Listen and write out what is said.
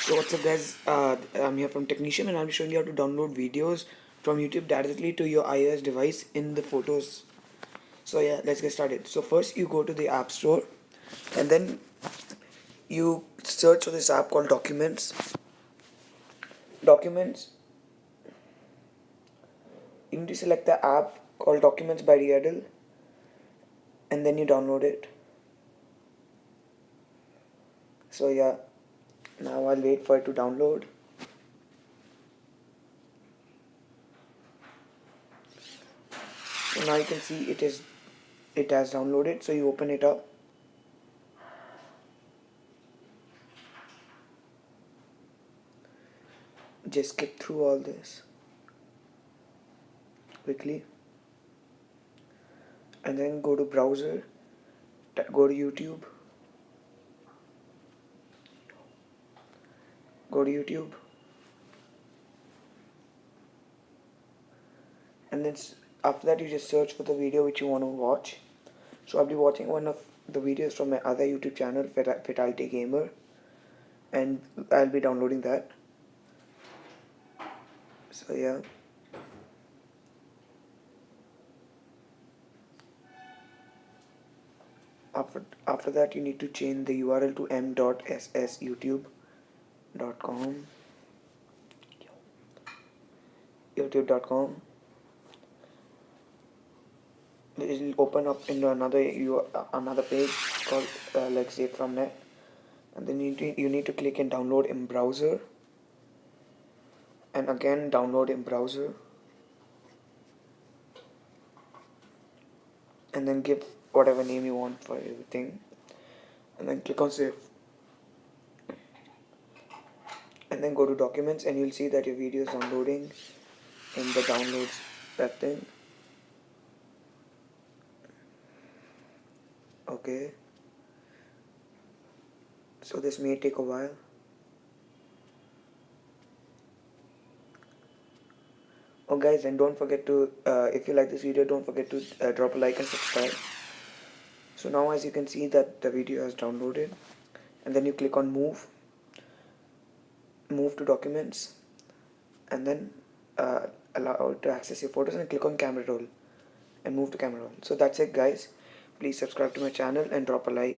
So what's up guys, I'm here from Technician and I'll be showing you how to download videos from YouTube directly to your iOS device in the photos. So yeah, let's get started. So first you go to the App Store and then you search for this app called Documents. You need to select the app called Documents by Riedel and then you download it. So yeah, now I'll wait for it to download. So now you can see it has downloaded. So you open it up. Just skip through all this quickly and then go to browser, go to YouTube, and then after that you just search for the video which you want to watch. So I'll be watching one of the videos from my other YouTube channel, Fatality Gamer, and I'll be downloading that. So yeah, after that you need to change the URL to m.ssyoutube.com youtube.com. It will open up into another page called like save from net, and then you need to click and download in browser, and again download in browser, and then give whatever name you want for everything, and then click on save, and then go to documents, and you'll see that your video is downloading in the downloads that thing. Okay, so this may take a while. Oh guys, and don't forget to if you like this video, don't forget to drop a like and subscribe. So now as you can see that the video has downloaded, and then you click on move to documents, and then allow to access your photos, and click on camera roll and move to camera roll. So that's it guys. Please subscribe to my channel and drop a like.